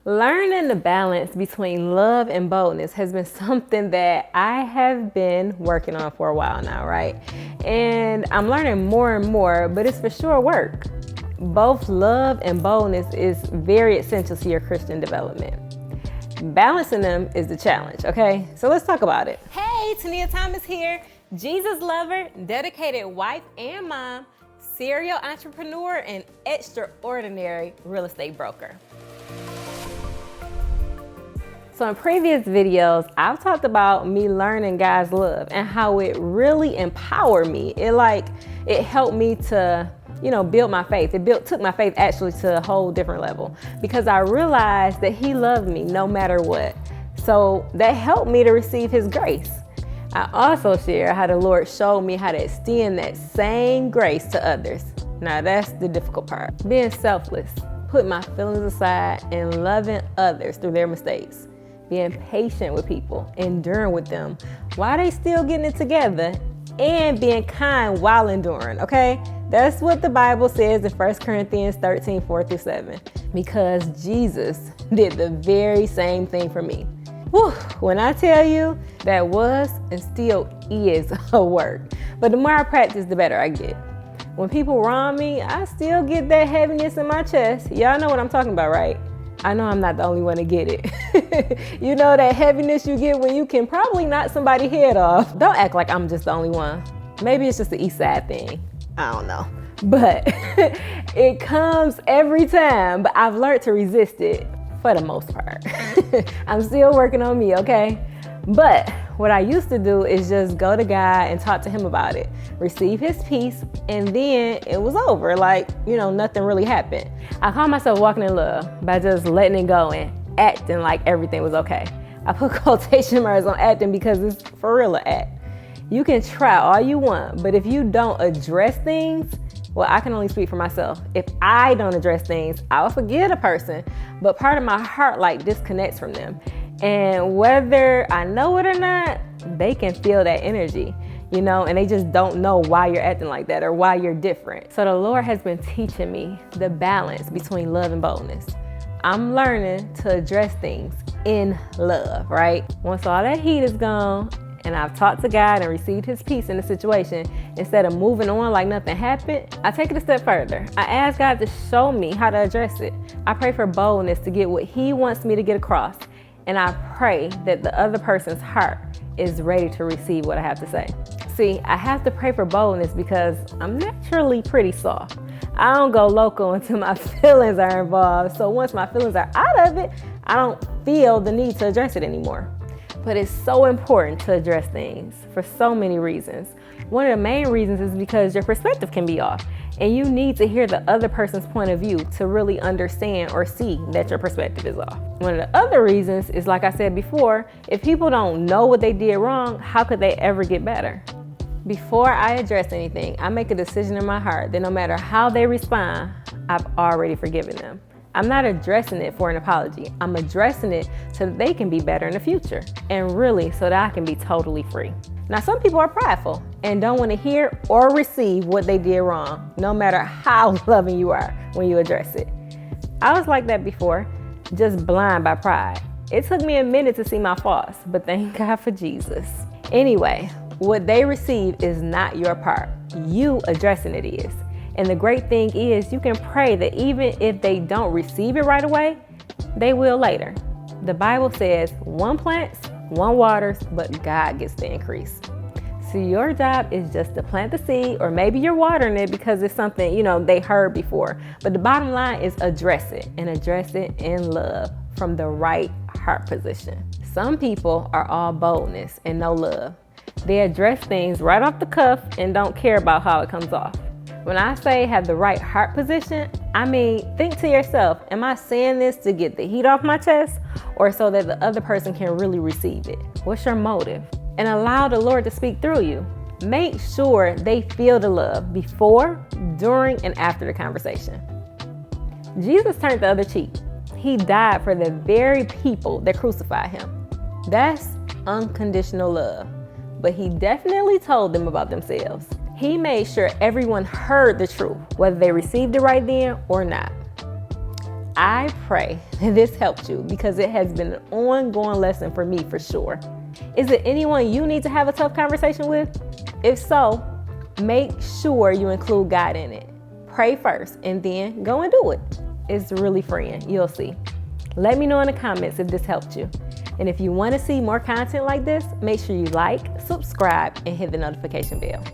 Learning the balance between love and boldness has been something that I have been working on for a while now, right? And I'm learning more and more, but it's for sure work. Both love and boldness is very essential to your Christian development. Balancing them is the challenge, okay? So let's talk about it. Hey, TaNia Thomas here, Jesus lover, dedicated wife and mom, serial entrepreneur, and extraordinary real estate broker. So in previous videos, I've talked about me learning God's love and how it really empowered me. It helped me to, build my faith. Took my faith actually to a whole different level because I realized that He loved me no matter what. So that helped me to receive His grace. I also share how the Lord showed me how to extend that same grace to others. Now that's the difficult part. Being selfless, putting my feelings aside and loving others through their mistakes. Being patient with people, enduring with them while they still getting it together, and being kind while enduring, okay? That's what the Bible says in 1 Corinthians 13, 4-7, because Jesus did the very same thing for me. Whew, when I tell you, that was and still is a work. But the more I practice, the better I get. When people wrong me, I still get that heaviness in my chest. Y'all know what I'm talking about, right? I know I'm not the only one to get it. You know that heaviness you get when you can probably knock somebody's head off. Don't act like I'm just the only one. Maybe it's just the East Side thing. I don't know. But it comes every time, but I've learned to resist it for the most part. I'm still working on me, okay? But what I used to do is just go to God and talk to Him about it, receive His peace, and then it was over. Nothing really happened. I call myself walking in love by just letting it go and acting like everything was okay. I put quotation marks on acting because it's for real an act. You can try all you want, but if you don't address things, well, I can only speak for myself. If I don't address things, I'll forgive a person, but part of my heart disconnects from them. And whether I know it or not, they can feel that energy, and they just don't know why you're acting like that or why you're different. So the Lord has been teaching me the balance between love and boldness. I'm learning to address things in love, right? Once all that heat is gone and I've talked to God and received His peace in the situation, instead of moving on like nothing happened, I take it a step further. I ask God to show me how to address it. I pray for boldness to get what He wants me to get across. And I pray that the other person's heart is ready to receive what I have to say. See, I have to pray for boldness because I'm naturally pretty soft. I don't go loco until my feelings are involved. So once my feelings are out of it, I don't feel the need to address it anymore. But it's so important to address things for so many reasons. One of the main reasons is because your perspective can be off, and you need to hear the other person's point of view to really understand or see that your perspective is off. One of the other reasons is, like I said before, if people don't know what they did wrong, how could they ever get better? Before I address anything, I make a decision in my heart that no matter how they respond, I've already forgiven them. I'm not addressing it for an apology. I'm addressing it so that they can be better in the future, and really so that I can be totally free. Now, some people are prideful and don't want to hear or receive what they did wrong, no matter how loving you are when you address it. I was like that before, just blind by pride. It took me a minute to see my faults, but thank God for Jesus. Anyway, what they receive is not your part. You addressing it is. And the great thing is you can pray that even if they don't receive it right away, they will later. The Bible says one plants, one waters, but God gets the increase. So your job is just to plant the seed, or maybe you're watering it because it's something, they heard before. But the bottom line is address it, and address it in love from the right heart position. Some people are all boldness and no love. They address things right off the cuff and don't care about how it comes off. When I say have the right heart position, I mean, think to yourself, am I saying this to get the heat off my chest or so that the other person can really receive it? What's your motive? And allow the Lord to speak through you. Make sure they feel the love before, during, and after the conversation. Jesus turned the other cheek. He died for the very people that crucified Him. That's unconditional love. But He definitely told them about themselves. He made sure everyone heard the truth, whether they received it right then or not. I pray that this helped you because it has been an ongoing lesson for me for sure. Is it anyone you need to have a tough conversation with? If so, make sure you include God in it. Pray first and then go and do it. It's really freeing. You'll see. Let me know in the comments if this helped you. And if you want to see more content like this, make sure you like, subscribe, and hit the notification bell.